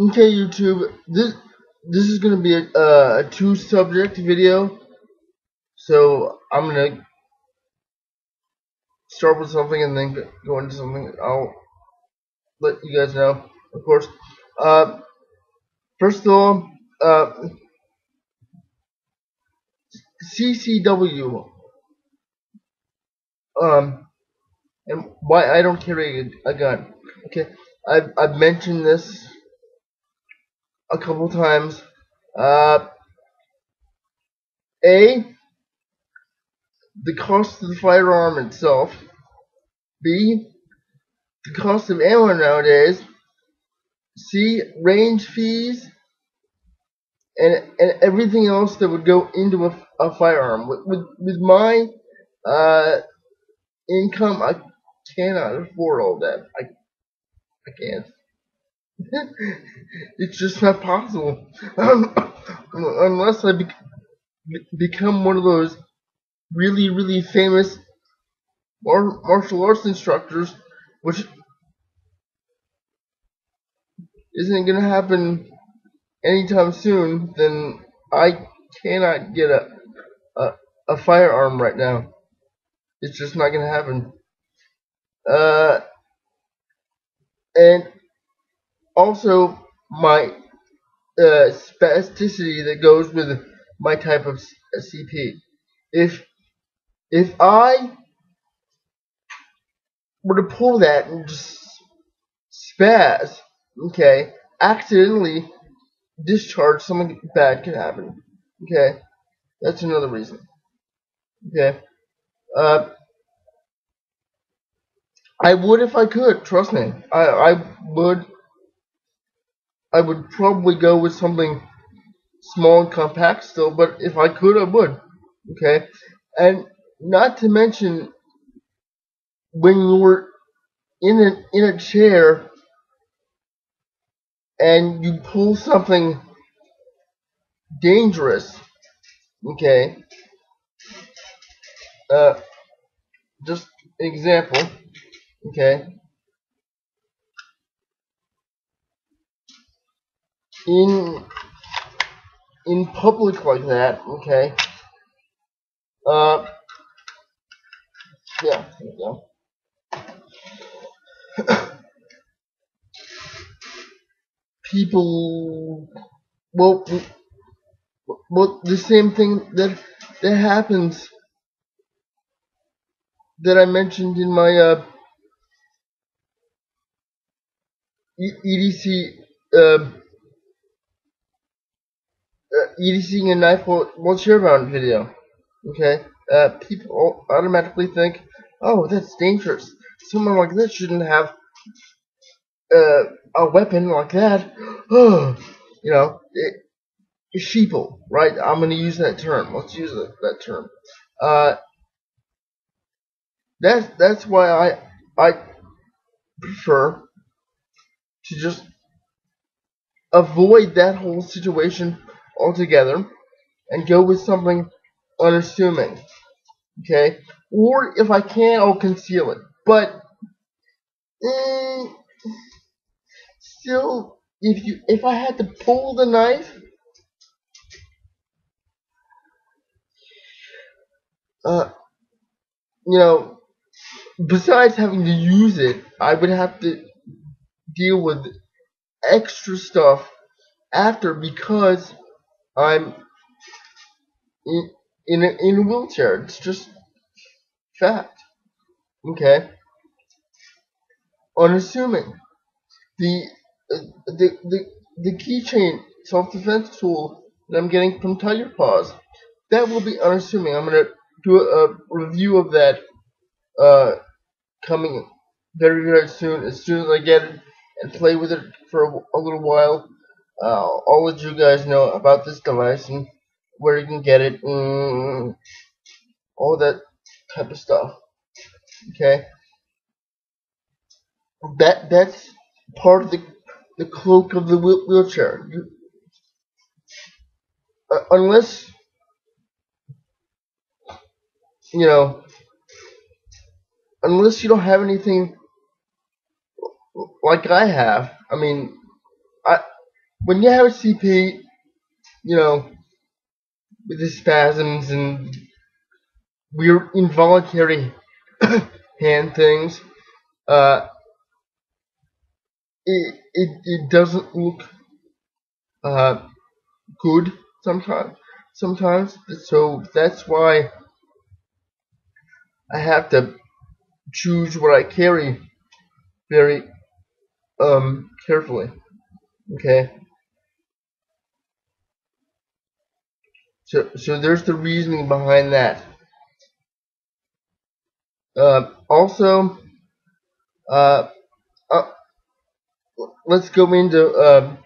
Okay, YouTube. This is gonna be a two subject video. So I'm gonna start with something and then go into something. I'll let you guys know, of course. Uh, First of all, CCW. And why I don't carry a gun. Okay, I've mentioned this a couple times. Uh, A, the cost of the firearm itself. B, the cost of ammo nowadays. C, range fees, and everything else that would go into a firearm. With my uh, income, I cannot afford all that. I can't. It's just not possible. Unless I become one of those really famous martial arts instructors, which isn't gonna happen anytime soon, then I cannot get a firearm right now. It's just not gonna happen. Uh, and also my spasticity that goes with my type of CP. If I were to pull that and just spaz, okay, accidentally discharge, something bad could happen. Okay, that's another reason. Okay, uh, I would if I could. Trust me, I would probably go with something small and compact still, but if I could, I would. Okay, and not to mention when you're in a chair and you pull something dangerous. Okay, uh, just an example. Okay, in public like that. Okay, uh, yeah, there you go. People, well, the same thing that happens that I mentioned in my EDC EDCing a knife while chairbound video. Okay, people automatically think, oh, that's dangerous. Someone like this shouldn't have a weapon like that. Oh, you know, sheeple, right? I'm gonna use that term. Let's use that term. Uh, that's why I prefer to just avoid that whole situation altogether and go with something unassuming. Okay, or if I can, I'll conceal it. But eh, still, if I had to pull the knife, uh, you know, besides having to use it, I would have to deal with extra stuff after because I'm in a wheelchair. It's just fact. Okay, unassuming. The the keychain self defense tool that I'm getting from Tiger Paws, that will be unassuming. I'm gonna do a review of that coming very soon. As soon as I get it and play with it for a little while, I'll let you guys know about this device and where you can get it, and all that type of stuff. Okay, that's part of the cloak of the wheelchair. Unless you know, unless you don't have anything like I have. I mean, I when you have a CP, you know, with the spasms and weird involuntary hand things, uh, it doesn't look uh, good sometimes. Sometimes, so that's why I have to choose what I carry very carefully. Okay, so there's the reasoning behind that. Also, uh, uh, let's go into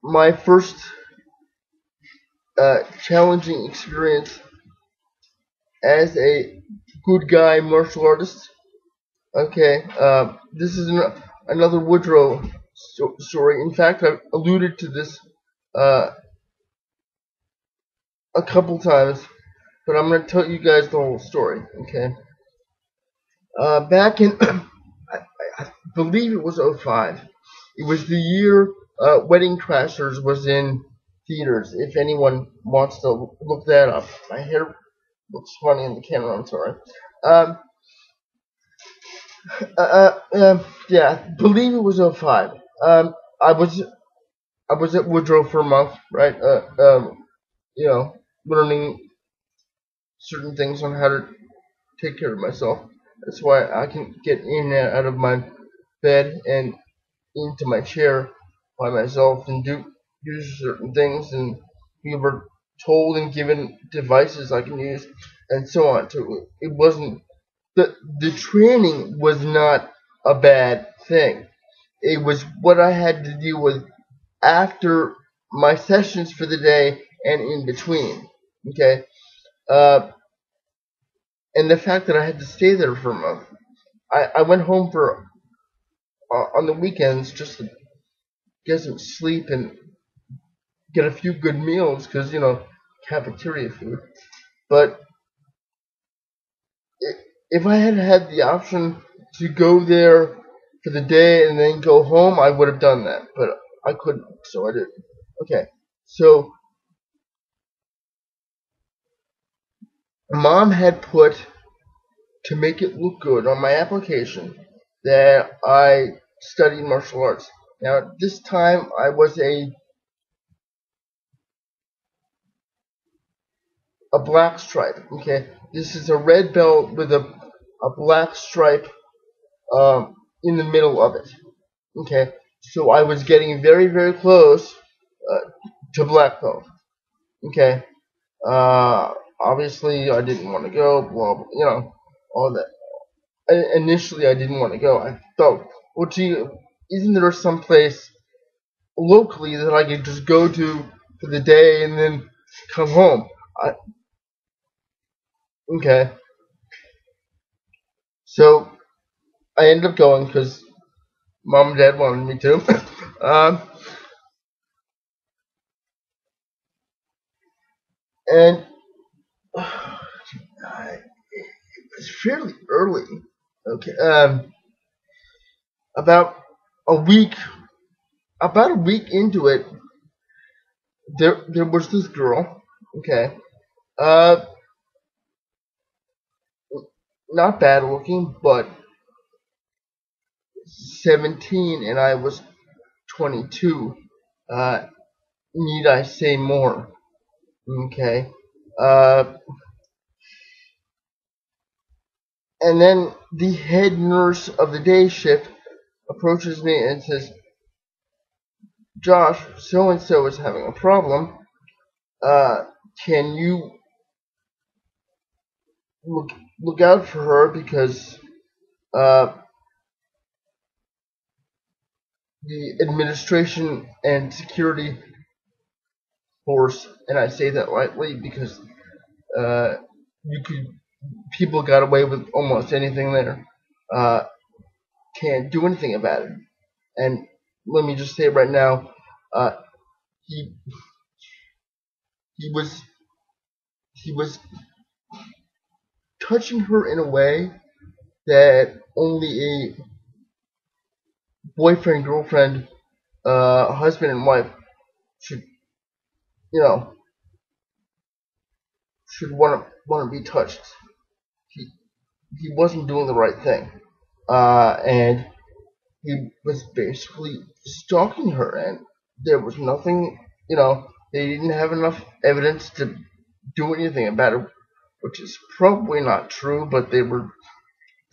my first challenging experience as a good guy martial artist. Okay, this is another Woodrow story. In fact, I've alluded to this uh, a couple times, but I'm going to tell you guys the whole story. Okay, back in I believe it was '05. It was the year Wedding Crashers was in theaters. If anyone wants to look that up, my hair looks funny in the camera. I'm sorry. Um, yeah, believe it was '05. Um, I was I was at Woodrow for a month, right? You know, learning certain things on how to take care of myself. That's why I can get in and out of my bed and into my chair by myself and do certain things, and we were told and given devices I can use and so on. So it wasn't the training was not a bad thing. It was what I had to deal with after my sessions for the day and in between. Okay, uh, and the fact that I had to stay there for a month. I went home for on the weekends just to get some sleep and get a few good meals because cafeteria food. But if I had had the option to go there for the day and then go home, I would have done that. But I couldn't, so I didn't. Okay, so mom had put to make it look good on my application that I studied martial arts. Now, at this time, I was a black stripe. Okay, this is a red belt with a black stripe in the middle of it. Okay, so I was getting very very close to black belt. Okay, obviously I didn't want to go. Well, all that. Initially, I didn't want to go. I thought, well, gee, isn't there some place locally that I could just go to for the day and then come home? Okay, so I ended up going because mom and dad wanted me to. um, and it was fairly early. Okay, about a week, about a week into it, there was this girl. Okay, uh, not bad looking, but 17, and I was 22. Uh, need I say more? Okay. Uh, and then the head nurse of the day shift approaches me and says, Josh, so and so is having a problem. Uh, can you look look out for her because uh, the administration and security force, and I say that lightly because uh, you could people got away with almost anything there. Uh, can't do anything about it. And let me just say right now, uh, he he was he was touching her in a way that only a boyfriend girlfriend husband and wife should, you know, should want to be touched. He he wasn't doing the right thing, and he was basically stalking her, and there was nothing, they didn't have enough evidence to do anything about it, which is probably not true, but they were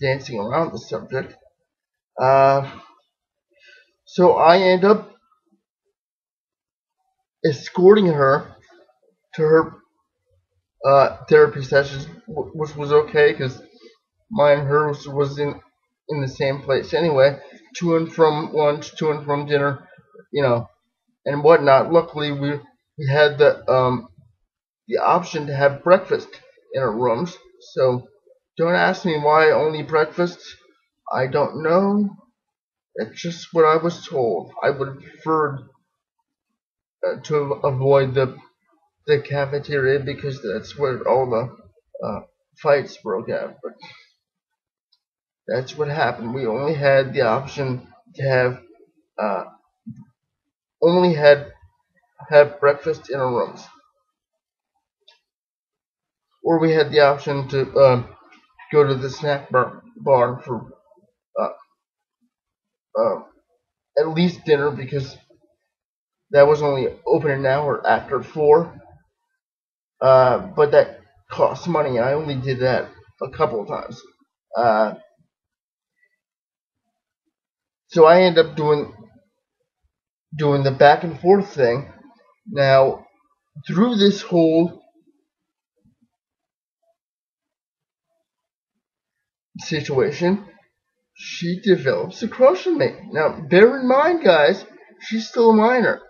dancing around the subject. Uh, so I end up escorting her to her therapy sessions, which was okay because mine and hers was in the same place anyway, to and from lunch, to and from dinner, you know, and whatnot. Luckily, we had the option to have breakfast in our rooms. So don't ask me why only breakfast. I don't know. That's just what I was told. I would have preferred to avoid the cafeteria because that's where all the fights broke out. But that's what happened. We only had the option to uh, have breakfast in our rooms, or we had the option to go to the snack bar for uh, uh, at least dinner because that was only open an hour after 4. But that cost money. I only did that a couple of times. Uh, so I end up doing the back and forth thing. Now, through this whole situation, she develops a crush on me. Now, bear in mind, guys, she's still a minor.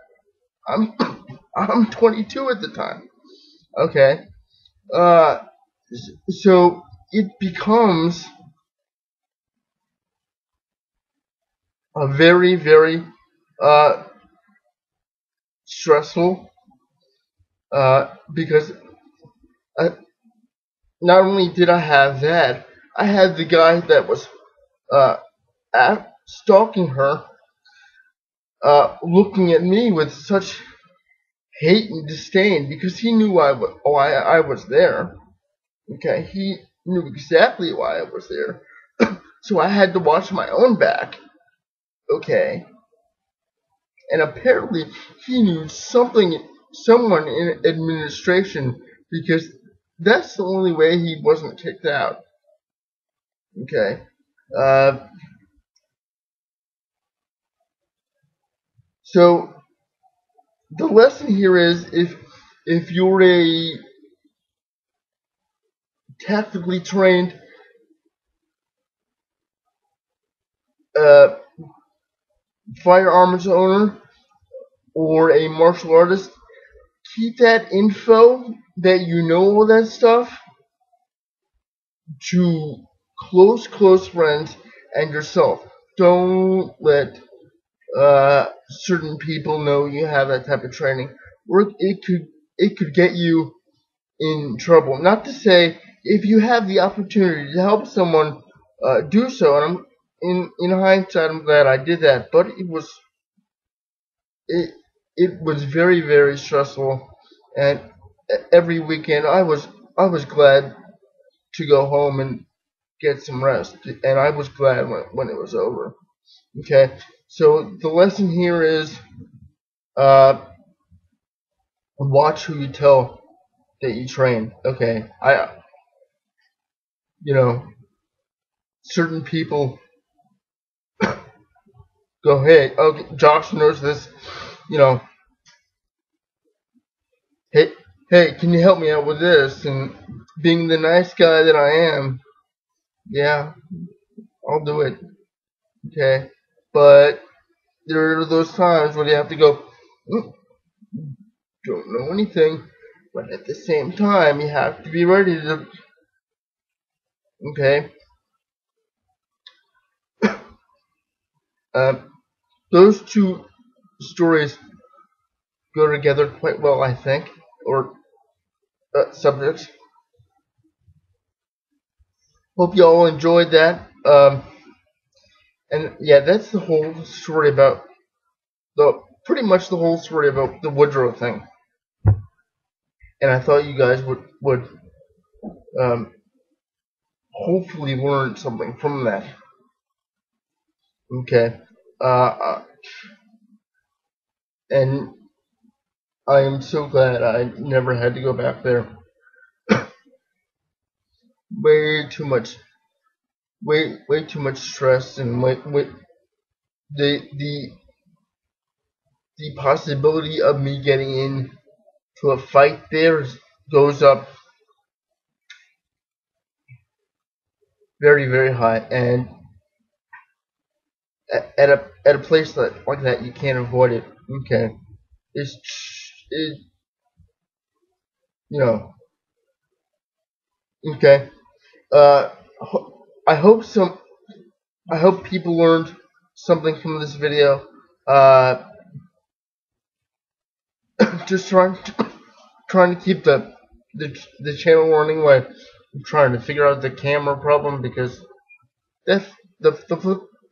I'm I'm 22 at the time. Okay. Uh, so it becomes a very, very uh, stressful because uh, not only did I have that, I had the guy that was uh, stalking her looking at me with such hate and disdain because he knew why I was there. Okay, he knew exactly why I was there. So I had to watch my own back. Okay, and apparently he knew someone in administration because that's the only way he wasn't kicked out. Okay, uh, so the lesson here is if you're a tactically trained uh, firearms owner or a martial artist, keep that info that you know all that stuff to close friends and yourself. Don't let certain people know you have that type of training, or it could get you in trouble. Not to say if you have the opportunity to help someone, do so. And in hindsight, I'm glad I did that. But it it was very very stressful, and every weekend I was glad to go home and get some rest, and I was glad when it was over. Okay, so the lesson here is uh, watch who you tell that you train. Okay, you know certain people go, hey, okay, Josh knows this, you know, hey, hey, can you help me out with this? And being the nice guy that I am, yeah, I'll do it. Okay, but there are those times when you have to go, "Mm, don't know anything, but at the same time, you have to be ready to, okay, um, those two stories go together quite well, I think, or subjects. Hope you all enjoyed that. And yeah, that's the whole story about pretty much the whole story about the Woodrow thing, and I thought you guys would um, hopefully learn something from that. Okay, and I am so glad I never had to go back there. Way too much, way too much stress, and the the the possibility of me getting in to a fight there goes up very, very high, and at a place like that, you can't avoid it. Okay, it's it you know okay. Uh, I hope I hope people learned something from this video. Uh, just trying to keep the channel running while I'm trying to figure out the camera problem, because that the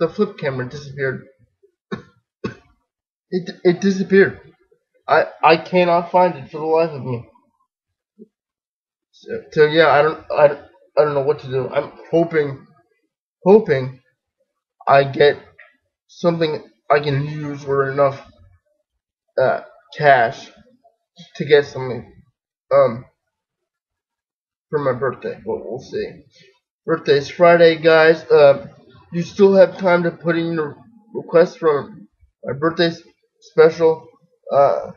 flip camera disappeared. It disappeared. I cannot find it for the life of me. So yeah, I don't know what to do. I'm hoping I get something I can use or enough uh, cash to get something um for my birthday. But we'll see. Birthday's Friday, guys. You still have time to put in your request for my birthday special. Uh,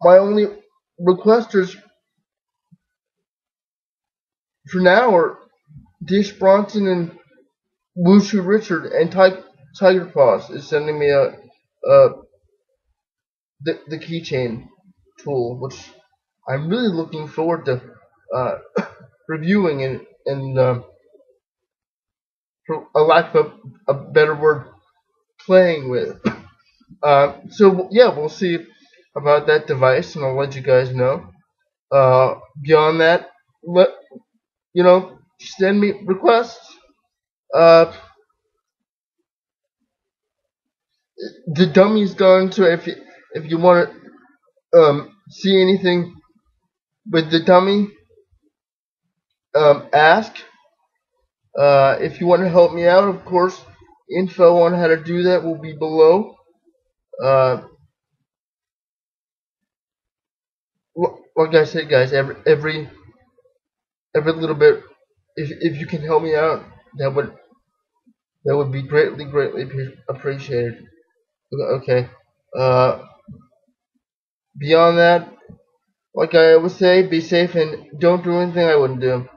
my only requesters for now are Dish Bronson and Wushu Richard, and Tiger Paws is sending me the keychain tool, which I'm really looking forward to uh, reviewing and for a lack of a better word, playing with. So yeah, we'll see about that device, and I'll let you guys know. Beyond that, let send me requests. Uh, the dummy's gone, so if you want to see anything with the dummy, ask. If you want to help me out, of course, info on how to do that will be below. Uh, like I said, guys, every little bit, if you can help me out, that would be greatly appreciated. Okay. Uh, Beyond that, like I always say, be safe and don't do anything I wouldn't do.